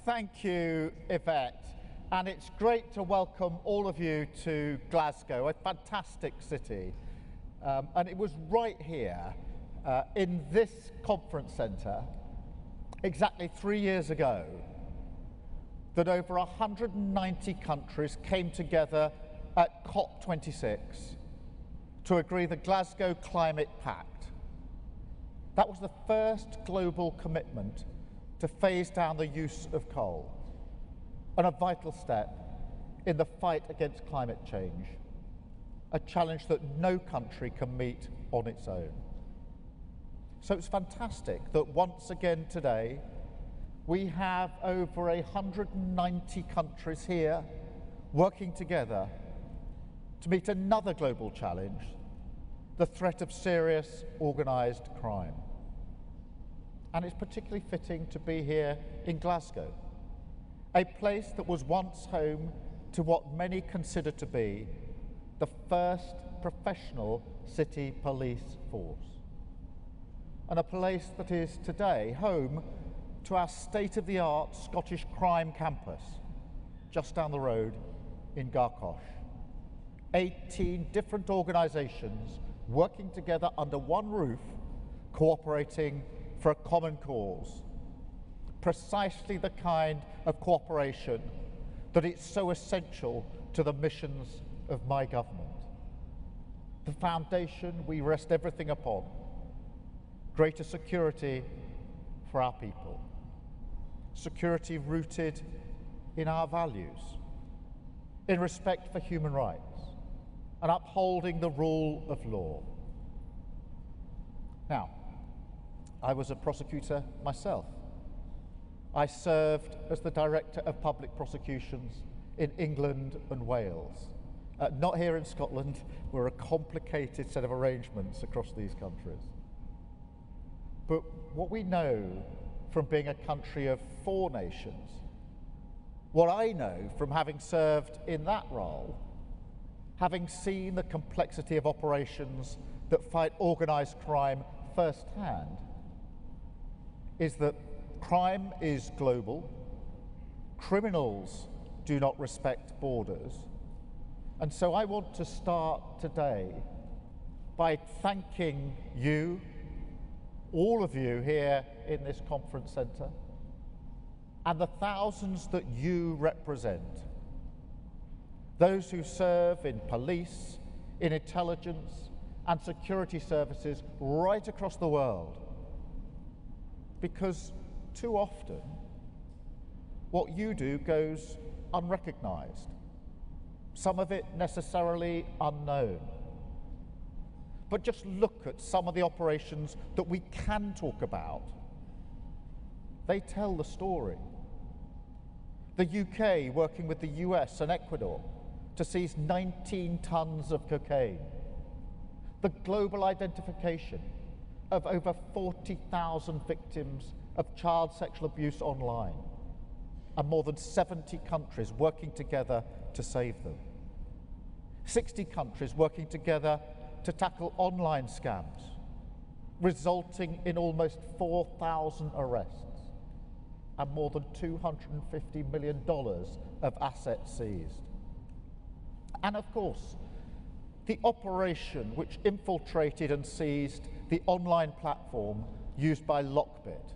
Thank you, Yvette. And it's great to welcome all of you to Glasgow, a fantastic city. And it was right here in this conference centre, exactly 3 years ago, that over 190 countries came together at COP26 to agree the Glasgow Climate Pact. That was the first global commitment to phase down the use of coal, and a vital step in the fight against climate change, a challenge that no country can meet on its own. So it's fantastic that once again today we have over 190 countries here working together to meet another global challenge, the threat of serious organised crime. And it's particularly fitting to be here in Glasgow, a place that was once home to what many consider to be the first professional city police force, and a place that is today home to our state-of-the-art Scottish crime campus just down the road in Garcosh. 18 different organisations working together under one roof, cooperating for a common cause, precisely the kind of cooperation that is so essential to the missions of my government. The foundation we rest everything upon: greater security for our people, security rooted in our values, in respect for human rights, and upholding the rule of law. Now, I was a prosecutor myself. I served as the Director of Public Prosecutions in England and Wales. Not here in Scotland. We're a complicated set of arrangements across these countries. But what we know from being a country of 4 nations, what I know from having served in that role, having seen the complexity of operations that fight organised crime firsthand, is that crime is global, criminals do not respect borders, and so I want to start today by thanking you, all of you here in this conference centre, and the thousands that you represent, those who serve in police, in intelligence and security services right across the world. Because too often, what you do goes unrecognised, some of it necessarily unknown. But just look at some of the operations that we can talk about. They tell the story. The UK working with the US and Ecuador to seize 19 tons of cocaine. The global identification of over 40,000 victims of child sexual abuse online, and more than 70 countries working together to save them. 60 countries working together to tackle online scams, resulting in almost 4,000 arrests and more than $250 million of assets seized. And of course, the operation which infiltrated and seized the online platform used by Lockbit,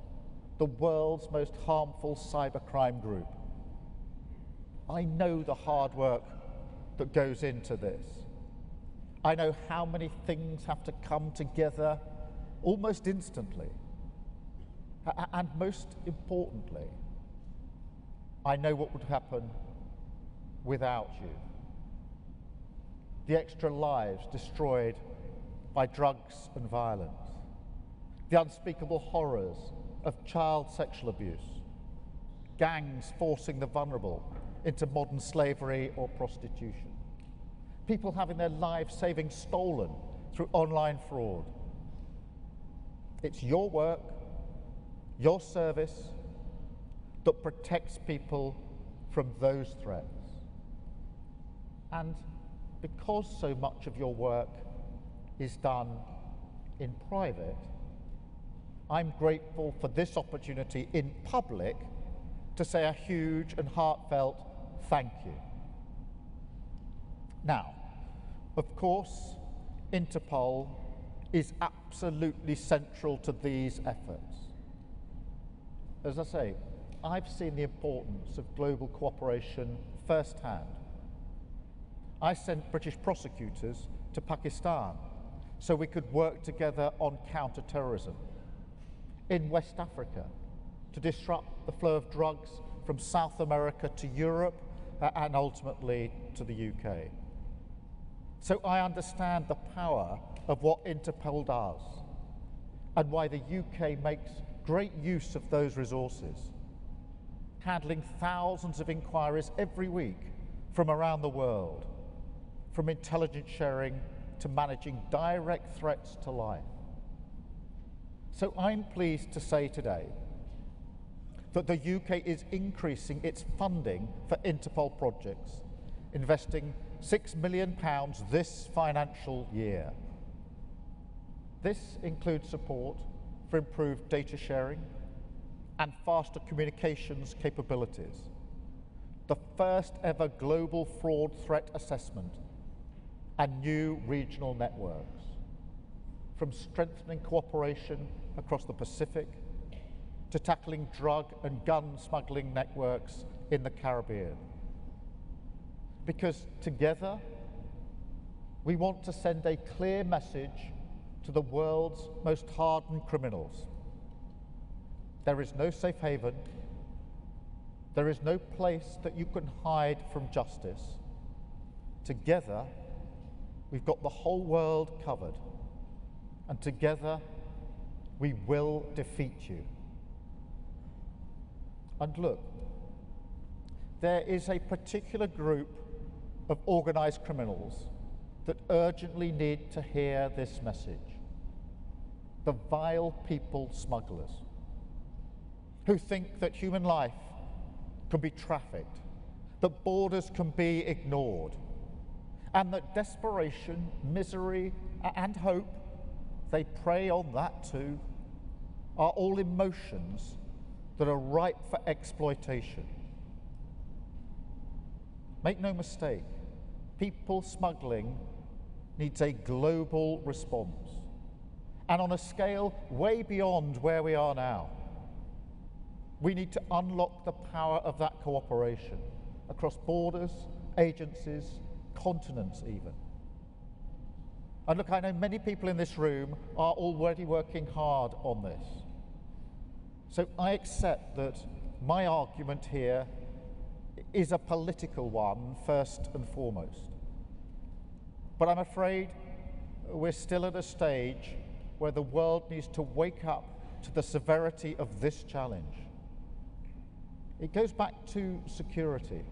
the world's most harmful cybercrime group. I know the hard work that goes into this. I know how many things have to come together almost instantly. And most importantly, I know what would happen without you. The extra lives destroyed by drugs and violence, the unspeakable horrors of child sexual abuse, gangs forcing the vulnerable into modern slavery or prostitution, people having their lives savings stolen through online fraud. It's your work, your service, that protects people from those threats. And because so much of your work is done in private, I'm grateful for this opportunity in public to to say a huge and heartfelt thank you. Now, of course, Interpol is absolutely central to these efforts. As I say, I've seen the importance of global cooperation firsthand. I sent British prosecutors to Pakistan so we could work together on counter-terrorism. In West Africa, to disrupt the flow of drugs from South America to Europe and ultimately to the UK. So I understand the power of what Interpol does and why the UK makes great use of those resources, handling thousands of inquiries every week from around the world, from intelligence sharing to managing direct threats to life. So I'm pleased to say today that the UK is increasing its funding for Interpol projects, investing £6 million this financial year. This includes support for improved data sharing and faster communications capabilities, the first ever global fraud threat assessment, and new regional networks, from strengthening cooperation across the Pacific to tackling drug and gun smuggling networks in the Caribbean. Because together, we want to send a clear message to the world's most hardened criminals. There is no safe haven. There is no place that you can hide from justice. Together, we've got the whole world covered. And together, we will defeat you. And look, there is a particular group of organised criminals that urgently need to hear this message. The vile people smugglers, who think that human life can be trafficked, that borders can be ignored, and that desperation, misery, and hope, they prey on that too, are all emotions that are ripe for exploitation. Make no mistake, people smuggling needs a global response, and on a scale way beyond where we are now. We need to unlock the power of that cooperation across borders, agencies, continents even. And look, I know many people in this room are already working hard on this. So I accept that my argument here is a political one, first and foremost. But I'm afraid we're still at a stage where the world needs to wake up to the severity of this challenge. It goes back to security.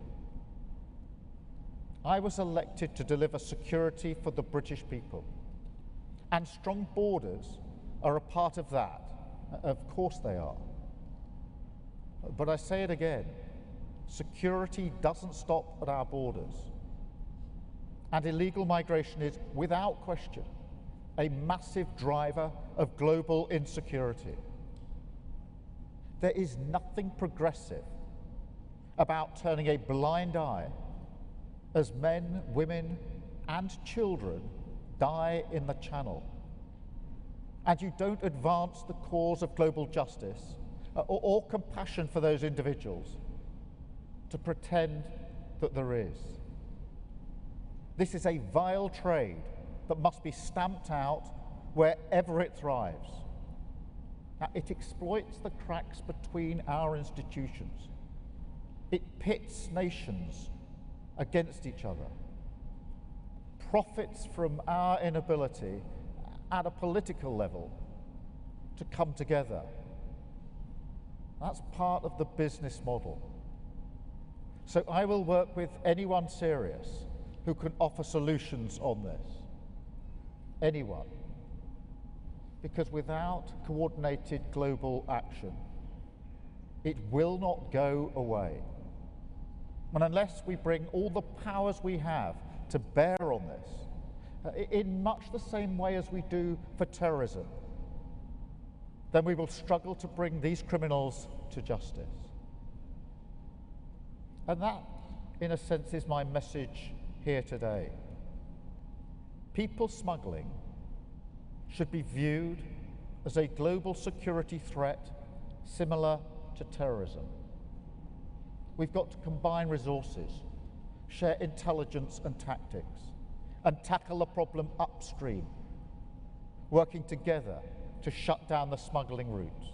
I was elected to deliver security for the British people, and strong borders are a part of that. Of course they are. But I say it again, security doesn't stop at our borders. And illegal migration is, without question, a massive driver of global insecurity. There is nothing progressive about turning a blind eye as men, women, and children die in the Channel. And you don't advance the cause of global justice or compassion for those individuals to pretend that there is. This is a vile trade that must be stamped out wherever it thrives. Now, it exploits the cracks between our institutions. It pits nations against each other, profits from our inability at a political level to come together. That's part of the business model. So I will work with anyone serious who can offer solutions on this. Anyone. Because without coordinated global action, it will not go away. And unless we bring all the powers we have to bear on this, in much the same way as we do for terrorism, then we will struggle to bring these criminals to justice. And that, in a sense, is my message here today. People smuggling should be viewed as a global security threat similar to terrorism. We've got to combine resources, share intelligence and tactics, and tackle the problem upstream, working together to shut down the smuggling routes.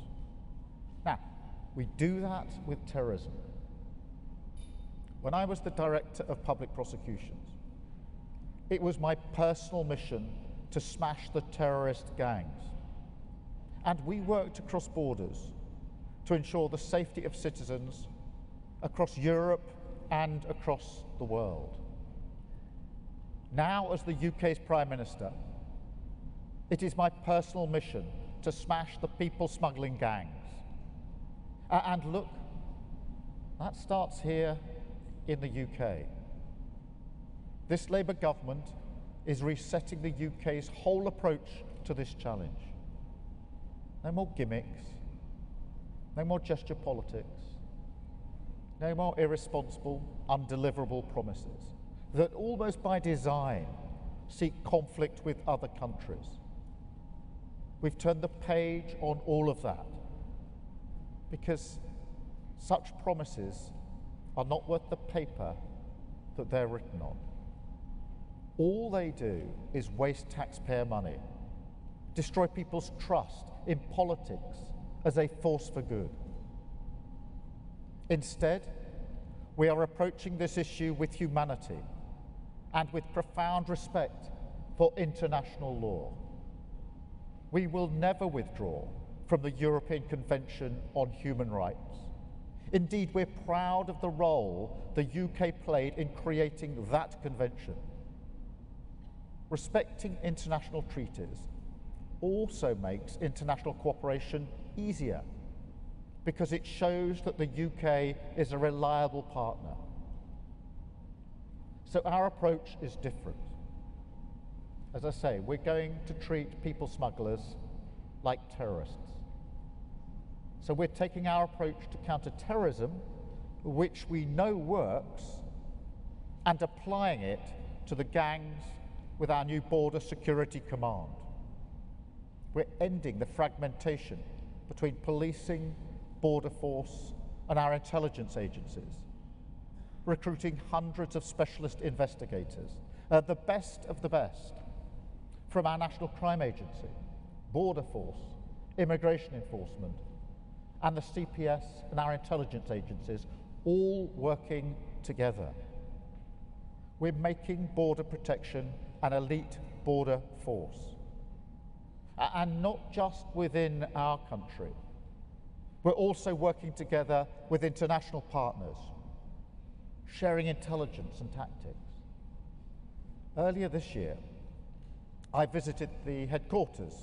Now, we do that with terrorism. When I was the Director of Public Prosecutions, it was my personal mission to smash the terrorist gangs. And we worked across borders to ensure the safety of citizens across Europe and across the world. Now, as the UK's Prime Minister, it is my personal mission to smash the people smuggling gangs. And look, that starts here in the UK. This Labour government is resetting the UK's whole approach to this challenge. No more gimmicks, no more gesture politics, no more irresponsible, undeliverable promises that almost by design seek conflict with other countries. We've turned the page on all of that because such promises are not worth the paper that they're written on. All they do is waste taxpayer money, destroy people's trust in politics as a force for good. Instead, we are approaching this issue with humanity and with profound respect for international law. We will never withdraw from the European Convention on Human Rights. Indeed, we're proud of the role the UK played in creating that convention. Respecting international treaties also makes international cooperation easier because it shows that the UK is a reliable partner. So our approach is different. As I say, we're going to treat people smugglers like terrorists. So we're taking our approach to counter-terrorism, which we know works, and applying it to the gangs with our new Border Security Command. We're ending the fragmentation between policing, border force, and our intelligence agencies, recruiting hundreds of specialist investigators, the best of the best, from our National Crime Agency, Border Force, Immigration Enforcement, and the CPS and our intelligence agencies, all working together. We're making border protection an elite border force. And not just within our country. We're also working together with international partners, sharing intelligence and tactics. Earlier this year, I visited the headquarters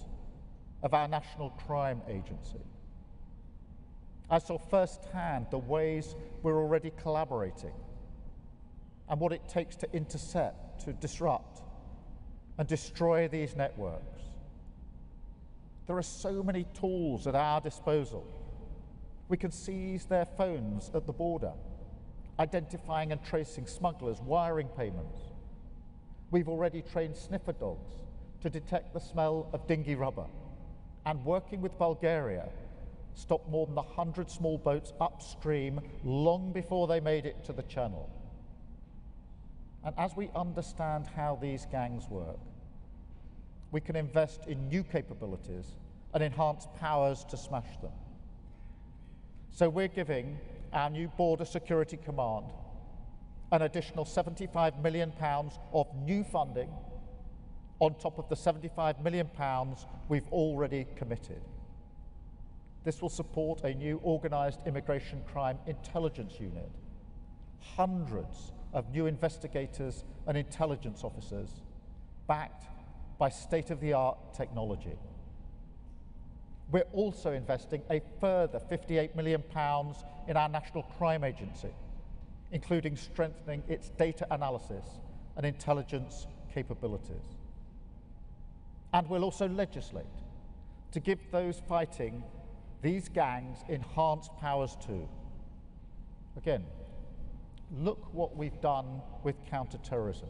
of our National Crime Agency. I saw firsthand the ways we're already collaborating and what it takes to intercept, to disrupt, and destroy these networks. There are so many tools at our disposal. We can seize their phones at the border, identifying and tracing smugglers, wiring payments. We've already trained sniffer dogs to detect the smell of dinghy rubber, and working with Bulgaria, stopped more than 100 small boats upstream long before they made it to the channel. And as we understand how these gangs work, we can invest in new capabilities and enhance powers to smash them. So we're giving our new Border Security Command an additional £75 million of new funding on top of the £75 million we've already committed. This will support a new organised immigration crime intelligence unit, hundreds of new investigators and intelligence officers, backed by state-of-the-art technology. We're also investing a further £58 million in our National Crime Agency, including strengthening its data analysis and intelligence capabilities. And we'll also legislate to give those fighting these gangs enhanced powers too. Again, Look what we've done with counter-terrorism.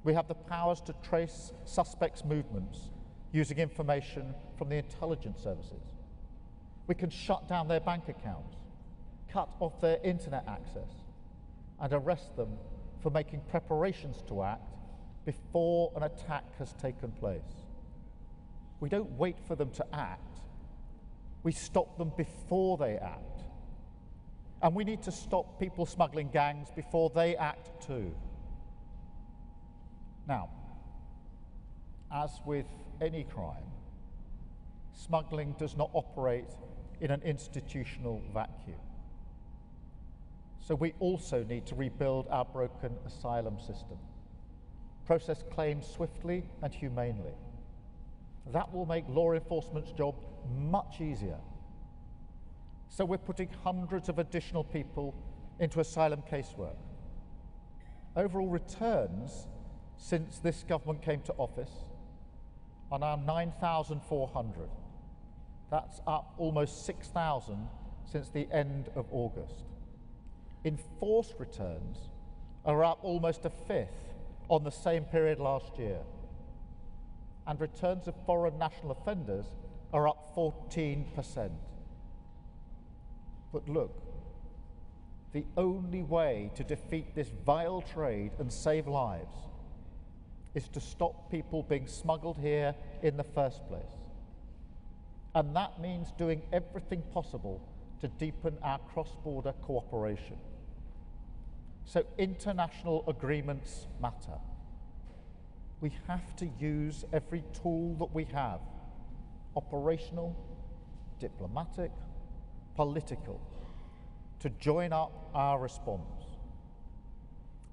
We have the powers to trace suspects' movements using information from the intelligence services. We can shut down their bank accounts, cut off their internet access, and arrest them for making preparations to act before an attack has taken place. We don't wait for them to act. We stop them before they act. And we need to stop people smuggling gangs before they act too. Now, as with any crime, smuggling does not operate in an institutional vacuum. So we also need to rebuild our broken asylum system, process claims swiftly and humanely. That will make law enforcement's job much easier. So we're putting hundreds of additional people into asylum casework. Overall returns since this government came to office are now 9,400. That's up almost 6,000 since the end of August. Enforced returns are up almost a fifth on the same period last year. And returns of foreign national offenders are up 14%. But look, the only way to defeat this vile trade and save lives is to stop people being smuggled here in the first place. And that means doing everything possible to deepen our cross-border cooperation. So international agreements matter. We have to use every tool that we have, operational, diplomatic, political, to join up our response.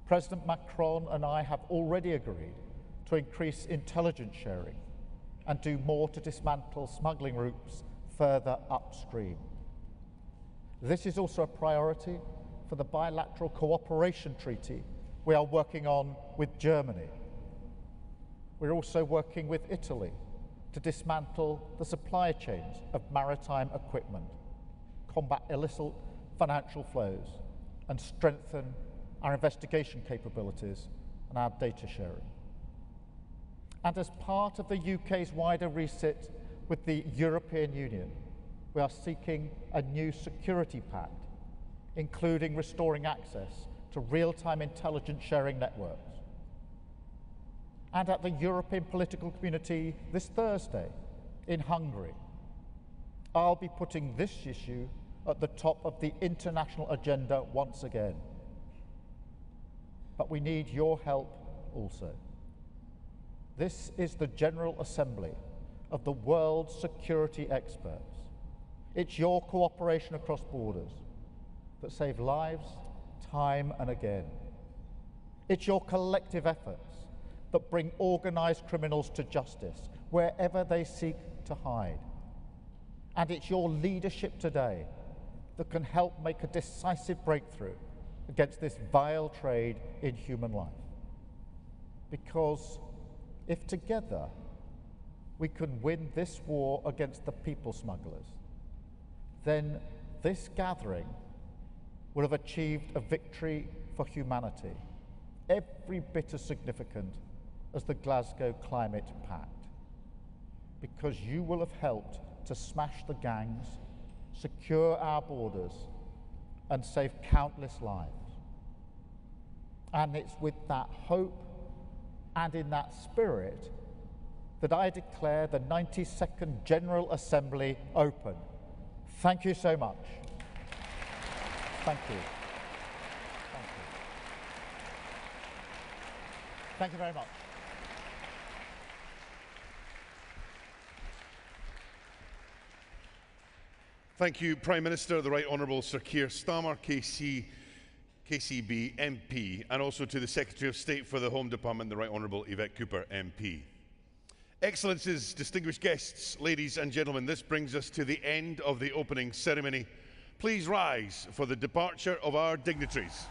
President Macron and I have already agreed to increase intelligence sharing and do more to dismantle smuggling routes further upstream. This is also a priority for the bilateral cooperation treaty we are working on with Germany. We're also working with Italy to dismantle the supply chains of maritime equipment, combat illicit financial flows, and strengthen our investigation capabilities and our data sharing. And as part of the UK's wider reset with the European Union, we are seeking a new security pact, including restoring access to real-time intelligence sharing networks. And at the European political community this Thursday in Hungary, I'll be putting this issue at the top of the international agenda once again. But we need your help also. This is the General Assembly of the world's security experts. It's your cooperation across borders that save lives time and again. It's your collective efforts that bring organised criminals to justice wherever they seek to hide. And it's your leadership today that can help make a decisive breakthrough against this vile trade in human life. Because if together we can win this war against the people smugglers, then this gathering will have achieved a victory for humanity, every bit as significant as the Glasgow Climate Pact. Because you will have helped to smash the gangs, secure our borders, and save countless lives. And it's with that hope and in that spirit that I declare the 92nd General Assembly open. Thank you so much. Thank you. Thank you. Thank you very much. Thank you, Prime Minister, the Right Honourable Sir Keir Starmer, KCB MP, and also to the Secretary of State for the Home Department, the Right Honourable Yvette Cooper MP. Excellencies, distinguished guests, ladies and gentlemen, this brings us to the end of the opening ceremony. Please rise for the departure of our dignitaries.